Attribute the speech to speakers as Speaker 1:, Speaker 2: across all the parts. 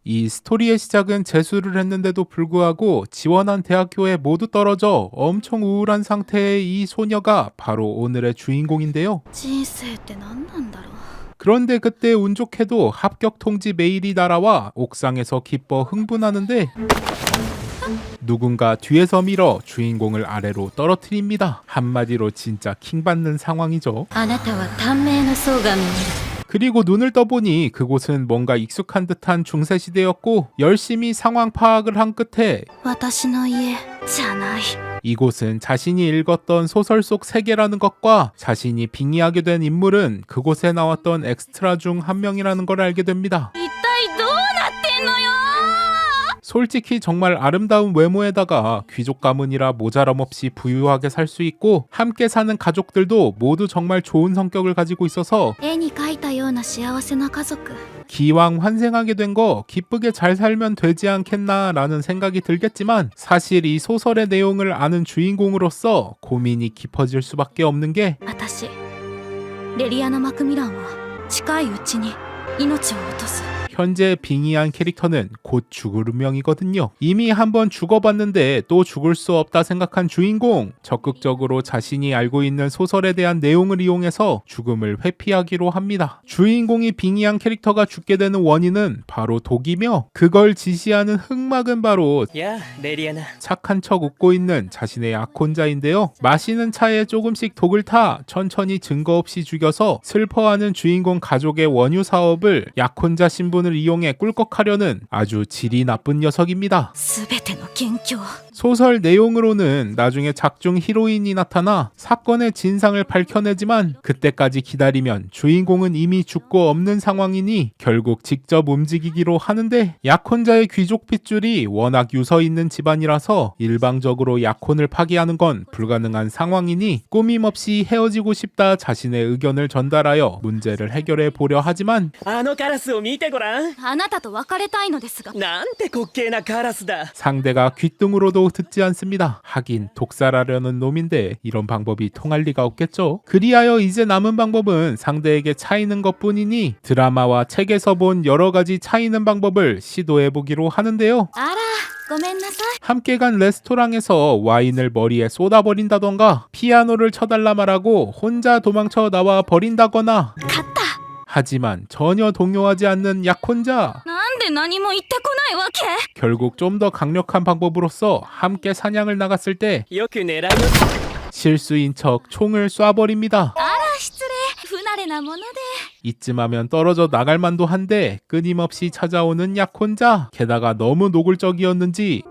Speaker 1: 이 스토리의 시작은 재수를 했는데도 불구하고 지원한 대학교에 모두 떨어져 엄청 우울한 상태의 이 소녀가 바로 오늘의 주인공인데요.
Speaker 2: 人生って何なんだろう。
Speaker 1: 그런데 그때 운 좋게도 합격 통지 메일이 날아와 옥상에서 기뻐 흥분하는데 누군가 뒤에서 밀어 주인공을 아래로 떨어뜨립니다. 한마디로 진짜 킹받는 상황이죠.
Speaker 2: あなたは短命の相が見える。
Speaker 1: 그리고 눈을 떠보니 그곳은 뭔가 익숙한 듯한 중세시대였고 열심히 상황 파악을 한 끝에
Speaker 2: 私の家じゃない。
Speaker 1: 이곳은 자신이 읽었던 소설 속 세계라는 것과 자신이 빙의하게 된 인물은 그곳에 나왔던 엑스트라 중 한 명이라는 걸 알게 됩니다.
Speaker 2: 一体どうなってんのよ。
Speaker 1: 솔직히 정말 아름다운 외모에다가 귀족 가문이라 모자람 없이 부유하게 살 수 있고 함께 사는 가족들도 모두 정말 좋은 성격을 가지고 있어서
Speaker 2: 絵に描いたような幸せな家族。
Speaker 1: 기왕 환생하게 된 거 기쁘게 잘 살면 되지 않겠나 라는 생각이 들겠지만 사실 이 소설의 내용을 아는 주인공으로서 고민이 깊어질 수밖에 없는 게
Speaker 2: 私レリアナ・マクミランは近いうちに命を落とす。
Speaker 1: 현재 빙의한 캐릭터는 곧 죽을 운명이거든요. 이미 한번 죽어봤는데 또 죽을 수 없다 생각한 주인공. 적극적으로 자신이 알고 있는 소설에 대한 내용을 이용해서 죽음을 회피하기로 합니다. 주인공이 빙의한 캐릭터가 죽게 되는 원인은 바로 독이며 그걸 지시하는 흑막은 바로
Speaker 3: 야, 레리아나.
Speaker 1: 착한 척 웃고 있는 자신의 약혼자인데요. 마시는 차에 조금씩 독을 타 천천히 증거 없이 죽여서 슬퍼하는 주인공 가족의 원유 사업을 약혼자 신분을 이용해 꿀꺽하려는 아주 질이 나쁜 녀석입니다.
Speaker 2: すべての元凶。
Speaker 1: 소설 내용으로는 나중에 작중 히로인이 나타나 사건의 진상을 밝혀내지만 그때까지 기다리면 주인공은 이미 죽고 없는 상황이니 결국 직접 움직이기로 하는데 약혼자의 귀족 핏줄이 워낙 유서 있는 집안이라서 일방적으로 약혼을 파기하는 건 불가능한 상황이니 꾸밈없이 헤어지고 싶다 자신의 의견을 전달하여 문제를 해결해 보려 하지만
Speaker 3: あのカラスを見てごらん。
Speaker 2: あなたと別れたいのですが。
Speaker 3: なんて滑稽なカラスだ。
Speaker 1: 상대가 귓등으로도 듣지 않습니다. 하긴 독살하려는 놈인데 이런 방법이 통할 리가 없겠죠. 그리하여 이제 남은 방법은 상대에게 차이는 것뿐이니 드라마와 책에서 본 여러 가지 차이는 방법을 시도해보기로 하는데요.
Speaker 2: あらごめんなさい。
Speaker 1: 함께 간 레스토랑에서 와인을 머리에 쏟아버린다던가 피아노를 쳐달라 말하고 혼자 도망쳐 나와 버린다거나
Speaker 2: 勝った。
Speaker 1: 하지만 전혀 동요하지 않는 약혼자.
Speaker 2: なんで何も言ってこないわけ。
Speaker 1: 결국 좀 더 강력한 방법으로서 함께 사냥을 나갔을 때
Speaker 3: よく狙いの。
Speaker 1: 실수인 척 총을 쏴버립니다.
Speaker 2: あら失礼。不慣れなもので。
Speaker 1: 이쯤 하면 떨어져 나갈 만도 한데 끊임없이 찾아오는 약혼자. 게다가 너무 노골적이었는지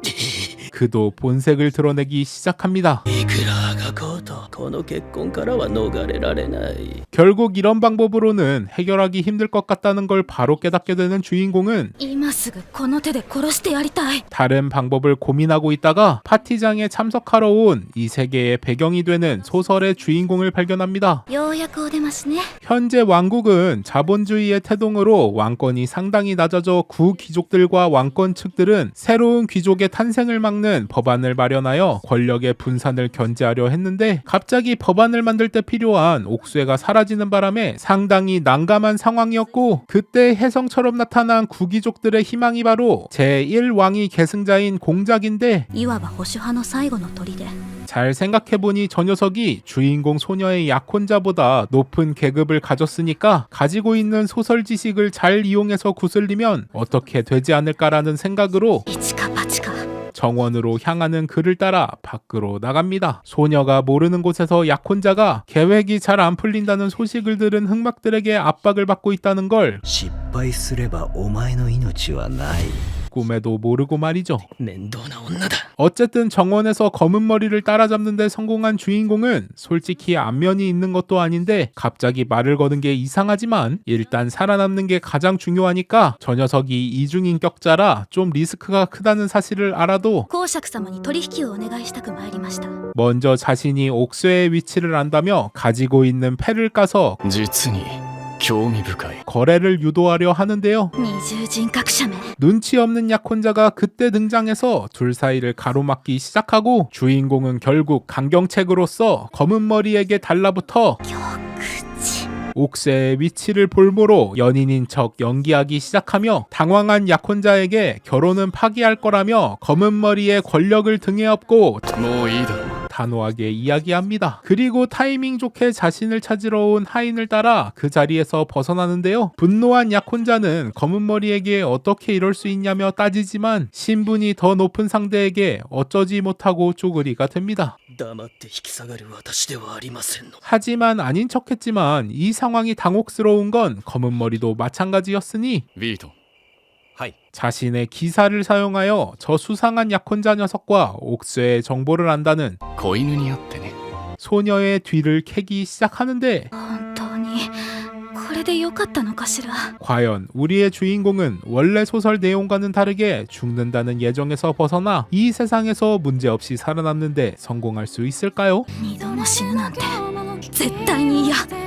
Speaker 1: 그도 본색을 드러내기 시작합니다.
Speaker 3: いくらあがこうとこの結婚からは逃れられない。
Speaker 1: 결국 이런 방법으로는 해결하기 힘들 것 같다는 걸 바로 깨닫게 되는 주인공은
Speaker 2: 今すぐこの手で殺してやりたい。
Speaker 1: 다른 방법을 고민하고 있다가 파티장에 참석하러 온 이 세계의 배경이 되는 소설의 주인공을 발견합니다.
Speaker 2: ようやくお出ましね。
Speaker 1: 현재 왕국은 자본주의의 태동으로 왕권이 상당히 낮아져 구 귀족들과 왕권 측들은 새로운 귀족의 탄생을 막는 법안을 마련하여 권력의 분산을 견제하려 했는데 갑자기 법안을 만들 때 필요한 옥쇠가 사라지는 바람에 상당히 난감한 상황이었고 그때 혜성처럼 나타난 구귀족들의 희망이 바로 제1왕위 계승자인 공작인데
Speaker 2: いわば保守派の最後の砦。
Speaker 1: 잘 생각해보니 저 녀석이 주인공 소녀의 약혼자보다 높은 계급을 가졌으니까 가지고 있는 소설 지식을 잘 이용해서 구슬리면 어떻게 되지 않을까라는 생각으로
Speaker 2: 一か八か。
Speaker 1: 정원으로 향하는 그를 따라 밖으로 나갑니다. 소녀가 모르는 곳에서 약혼자가 계획이 잘 안 풀린다는 소식을 들은 흑막들에게 압박을 받고 있다는 걸
Speaker 4: 失敗すればお前の命はない。
Speaker 1: 꿈에도 모르고 말이죠.
Speaker 3: 面倒な女だ。
Speaker 1: 어쨌든 정원에서 검은 머리를 따라잡는 데 성공한 주인공은 솔직히 안면이 있는 것도 아닌데 갑자기 말을 거는 게 이상하지만 일단 살아남는 게 가장 중요하니까 저 녀석이 이중인격자라 좀 리스크가 크다는 사실을 알아도
Speaker 2: 公爵様に取引をお願いしたく参りました。
Speaker 1: 먼저 자신이 옥쇠의 위치를 안다며 가지고 있는 패를 까서
Speaker 5: 実に興味深い。
Speaker 1: 거래를 유도하려 하는데요.
Speaker 2: 二重人格者め。
Speaker 1: 눈치 없는 약혼자가 그때 등장해서 둘 사이를 가로막기 시작하고 주인공은 결국 강경책으로서 검은 머리에게 달라붙어
Speaker 2: 口。
Speaker 1: 옥새의 위치를 볼모로 연인인 척 연기하기 시작하며 당황한 약혼자에게 결혼은 파기할 거라며 검은 머리에 권력을 등에 업고
Speaker 5: もういいだろう
Speaker 1: 단호하게 이야기합니다. 그리고 타이밍 좋게 자신을 찾으러 온 하인을 따라 그 자리에서 벗어나는데요. 분노한 약혼자는 검은 머리에게 어떻게 이럴 수 있냐며 따지지만 신분이 더 높은 상대에게 어쩌지 못하고 쪼그리가 됩니다.
Speaker 3: 黙って引き下がる私ではありませんの。
Speaker 1: 하지만 아닌 척했지만 이 상황이 당혹스러운 건 검은 머리도 마찬가지였으니
Speaker 5: ビートン
Speaker 1: 자신의 기사를 사용하여 저 수상한 약혼자 녀석과 옥새의 정보를 안다는
Speaker 5: 子犬に会ってね
Speaker 1: 소녀의 뒤를 캐기 시작하는데
Speaker 2: 本当にこれでよかったのかしら。
Speaker 1: 과연 우리의 주인공은 원래 소설 내용과는 다르게 죽는다는 예정에서 벗어나 이 세상에서 문제없이 살아남는데 성공할 수 있을까요?
Speaker 2: 二度も死ぬなんて絶対に嫌。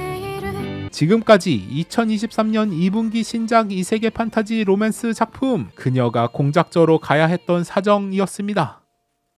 Speaker 1: 지금까지 2023년 2분기 신작 이세계 판타지 로맨스 작품 그녀가 공작저로 가야 했던 사정이었습니다.